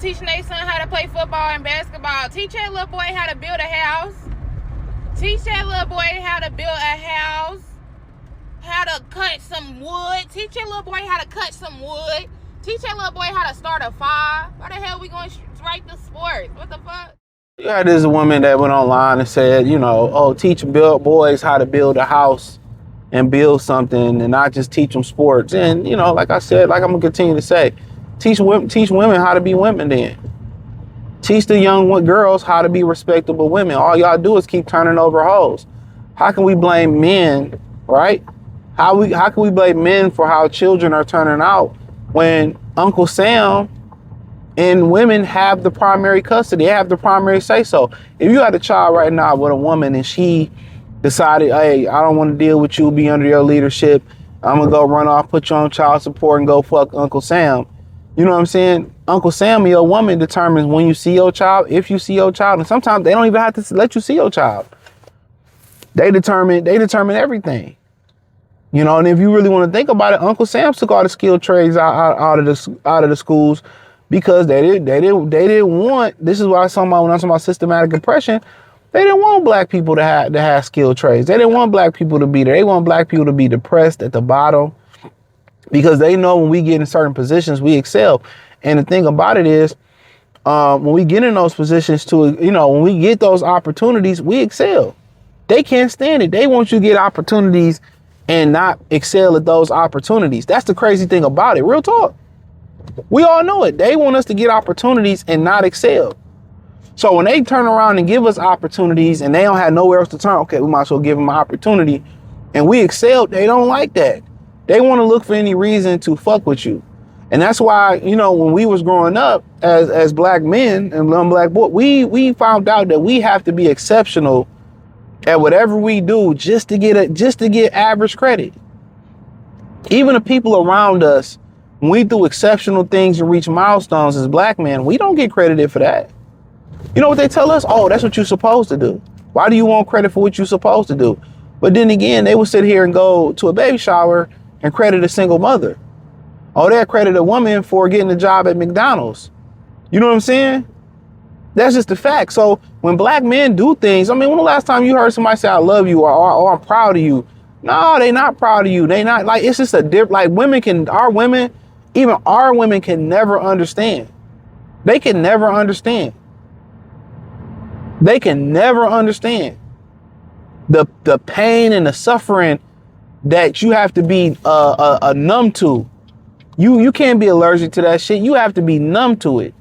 teaching their son how to play football and basketball. Teach that little boy how to build a house. Teach that little boy how to build a house. How to cut some wood. Teach that little boy how to cut some wood. Teach that little boy how to start a fire. Why the hell we going to strike the sport? What the fuck? You had this woman that went online and said, teach boys how to build a house and build something and not just teach them sports. And, like I said, like I'm going to continue to say, teach women how to be women then. Teach the young girls how to be respectable women. All y'all do is keep turning over hoes. How can we blame men, right? How can we blame men for how children are turning out when Uncle Sam and women have the primary custody, they have the primary say so? If you had a child right now with a woman and she decided, hey, I don't want to deal with you, be under your leadership, I'm gonna go run off, put you on child support and go fuck Uncle Sam. You know what I'm saying? Uncle Sam, your woman, determines when you see your child, if you see your child, and sometimes they don't even have to let you see your child. They determine everything. And if you really want to think about it, Uncle Sam took all the skilled trades out of the schools because they didn't want. This is what I was talking about when I was talking about systematic oppression. They didn't want black people to have skilled trades. They didn't want black people to be there. They want black people to be depressed at the bottom because they know when we get in certain positions, we excel. And the thing about it is, when we get in those positions when we get those opportunities, we excel. They can't stand it. They want you to get opportunities and not excel at those opportunities. That's the crazy thing about it. Real talk. We all know it. They want us to get opportunities and not excel. So when they turn around and give us opportunities and they don't have nowhere else to turn, okay, we might as well give them an opportunity and we excel. They don't like that. They want to look for any reason to fuck with you. And that's why, when we was growing up as black men and young black boys, we found out that we have to be exceptional at whatever we do just to get average credit. Even the people around us, when we do exceptional things and reach milestones as black men, we don't get credited for that. You know what they tell us? Oh, that's what you're supposed to do. Why do you want credit for what you're supposed to do? But then again, they will sit here and go to a baby shower and credit a single mother. Oh, they credit a woman for getting a job at McDonald's. You know what I'm saying? That's just the fact. So when black men do things, when the last time you heard somebody say, I love you or I'm proud of you? No, they not proud of you. They not, it's just a different, our women can never understand. They can never understand. They can never understand the pain and the suffering that you have to be numb to. You can't be allergic to that shit. You have to be numb to it.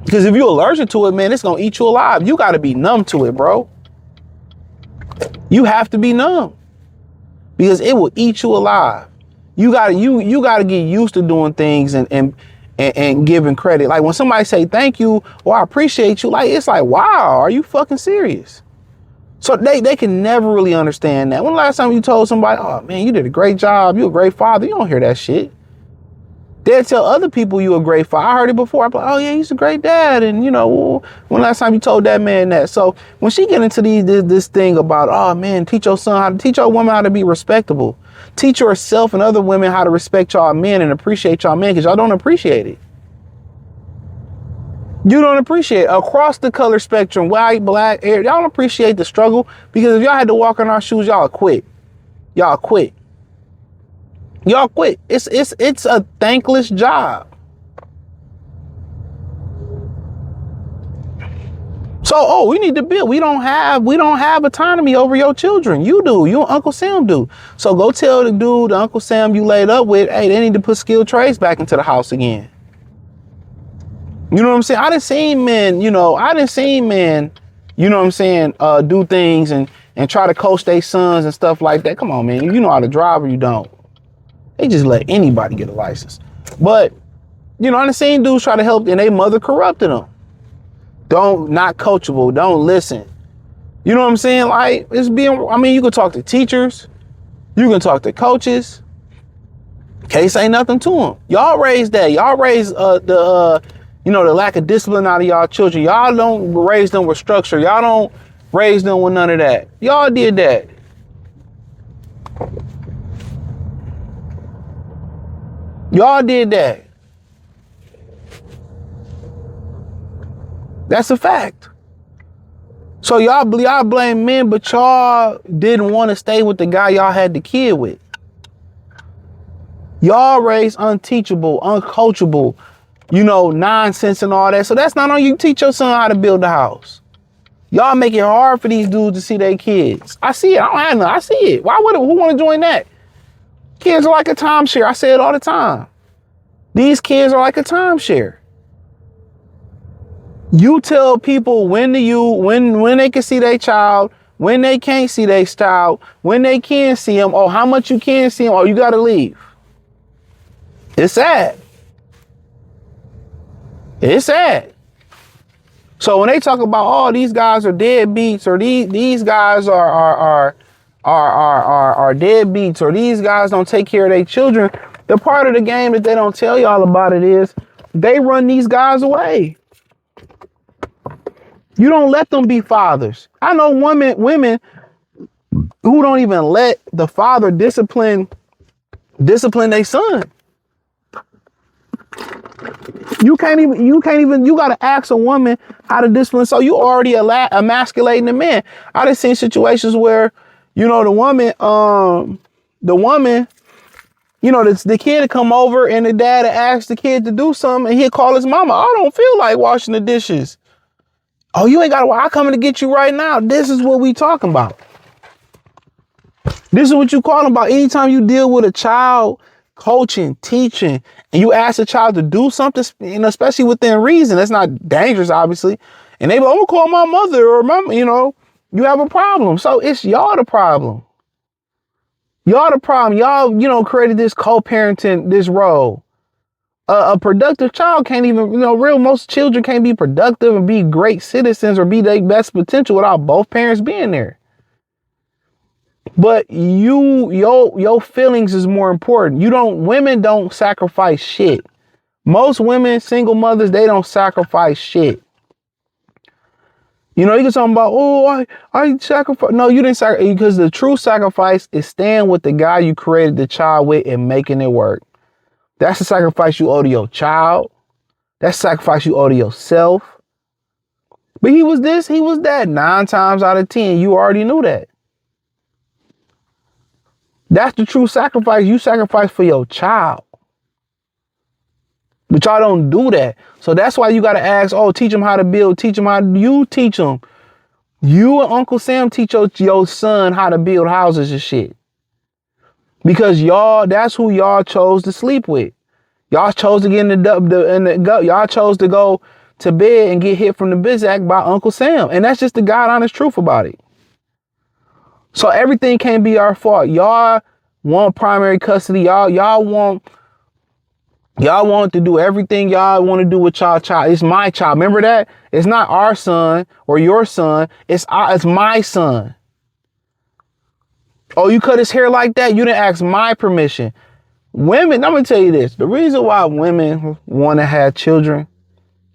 Because if you're allergic to it, man, it's going to eat you alive. You got to be numb to it, bro. You have to be numb because it will eat you alive. You got to get used to doing things and giving credit. Like when somebody say thank you or I appreciate you, it's like, wow, are you fucking serious? So they can never really understand that. When the last time you told somebody, oh man, you did a great job, you're a great father, you don't hear that shit. They'll tell other people you're a great father. I heard it before. I'm like, oh yeah, he's a great dad. And when last time you told that man that? So when she get into this thing about, oh man, teach your woman how to be respectable. Teach yourself and other women how to respect y'all men and appreciate y'all men, because y'all don't appreciate it. You don't appreciate it. Across the color spectrum, white, black, y'all don't appreciate the struggle, because if y'all had to walk in our shoes, y'all quit. Y'all quit. Y'all quit. It's a thankless job. So, we need to build. We don't have autonomy over your children. You do. You and Uncle Sam do. So go tell the dude, the Uncle Sam you laid up with, hey, they need to put skilled trades back into the house again. You know what I'm saying? I done seen men, you know what I'm saying, do things and try to coach their sons and stuff like that. Come on, man. You know how to drive or you don't. They just let anybody get a license. But, I done seen dudes try to help and they mother corrupted them. Not coachable. Don't listen. You know what I'm saying? You can talk to teachers. You can talk to coaches. Can't say nothing to them. Y'all raised that. Y'all raised the lack of discipline out of y'all children. Y'all don't raise them with structure. Y'all don't raise them with none of that. Y'all did that. Y'all did that. That's a fact. So y'all blame men, but y'all didn't want to stay with the guy y'all had the kid with. Y'all raised unteachable, uncoachable, nonsense and all that. So that's not on you. Teach your son how to build a house. Y'all make it hard for these dudes to see their kids. I see it. I don't have none. I see it. Who want to join that? Kids are like a timeshare. I say it all the time. These kids are like a timeshare. You tell people when they can see their child, when they can't see their child, when they can see them, or how much you can see them, or you got to leave. It's sad. It's sad. So when they talk about, oh, these guys are deadbeats, or these guys are deadbeats, or these guys don't take care of their children, the part of the game that they don't tell y'all about it is they run these guys away. You don't let them be fathers. I know women who don't even let the father discipline their son. You gotta ask a woman how to discipline. So you already emasculating the man. I done seen situations where, the woman, the kid would come over and the dad would ask the kid to do something and he'd call his mama. I don't feel like washing the dishes. Oh, you ain't got to. I'm coming to get you right now. This is what we talking about. This is what you calling about. Anytime you deal with a child, coaching, teaching, and you ask a child to do something, especially within reason, that's not dangerous, obviously. And they go, I'm gonna call my mother or mama, you have a problem. So it's y'all the problem. Y'all the problem. Y'all, created this co-parenting, this role. A productive child can't even, most children can't be productive and be great citizens or be their best potential without both parents being there. But your feelings is more important. Women don't sacrifice shit. Most women, single mothers, they don't sacrifice shit. You can talk about, oh, I sacrifice. No, you didn't sacrifice, because the true sacrifice is staying with the guy you created the child with and making it work. That's the sacrifice you owe to your child. That's the sacrifice you owe to yourself. But he was this, he was that. 9 times out of 10, you already knew that. That's the true sacrifice. You sacrifice for your child. But y'all don't do that. So that's why you got to ask, teach them how to build. Teach them how you teach them. You and Uncle Sam teach your son how to build houses and shit. Because that's who y'all chose to sleep with. Y'all chose to get y'all chose to go to bed and get hit from the Bizak by Uncle Sam. And that's just the God honest truth about it. So everything can't be our fault. Y'all want primary custody. Y'all want to do everything y'all want to do with y'all child. It's my child. Remember that? It's not our son or your son. It's my son. Oh, you cut his hair like that? You didn't ask my permission. Women, I'm going to tell you this. The reason why women want to have children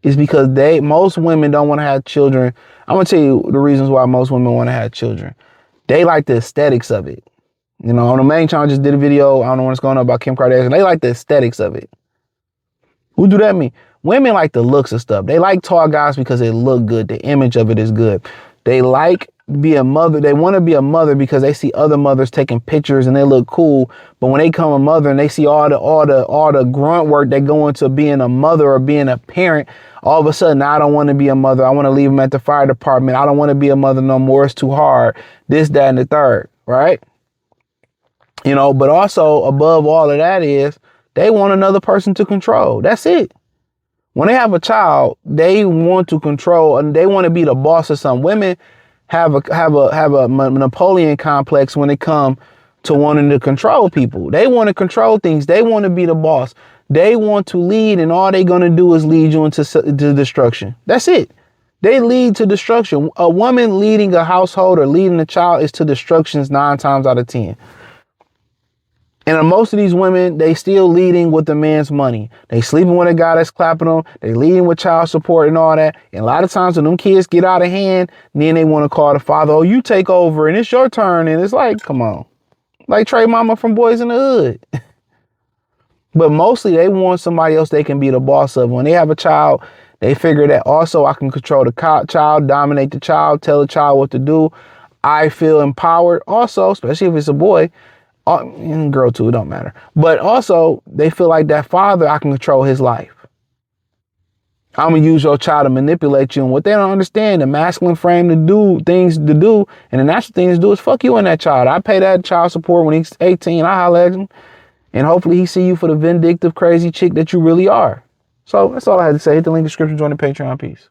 is because most women don't want to have children. I'm going to tell you the reasons why most women want to have children. They like the aesthetics of it. On the main channel, I just did a video. I don't know what's going on about Kim Kardashian. They like the aesthetics of it. Who do that mean? Women like the looks of stuff. They like tall guys because they look good. The image of it is good. They like be a mother. They want to be a mother because they see other mothers taking pictures and they look cool. But when they become a mother and they see all the grunt work that go into being a mother or being a parent, all of a sudden, I don't want to be a mother. I want to leave them at the fire department. I don't want to be a mother no more. It's too hard. This, that, and the third, right? But also above all of that is they want another person to control. That's it. When they have a child, they want to control and they want to be the boss of something. Women have a Napoleon complex when it comes to wanting to control people. They want to control things. They want to be the boss. They want to lead, and all they're going to do is lead you into destruction. That's it. They lead to destruction. A woman leading a household or leading a child is to destructions 9 times out of 10. And most of these women, they still leading with the man's money. They sleeping with a guy that's clapping them. They leading with child support and all that. And a lot of times when them kids get out of hand, then they want to call the father, oh, you take over and it's your turn. And it's like, come on. Like Trey Mama from Boys in the Hood. But mostly they want somebody else they can be the boss of. When they have a child, They figure that also I can control the child, dominate the child, tell the child what to do. I feel empowered also, especially if it's a boy, and girl too, it don't matter. But also they feel like that father, I can control his life. I'm going to use your child to manipulate you. And what they don't understand, the masculine frame to do things to do, and the natural thing to do is fuck you and that child. I pay that child support when he's 18. I holler at him. And hopefully he see you for the vindictive, crazy chick that you really are. So that's all I had to say. Hit the link in the description, join the Patreon. Peace.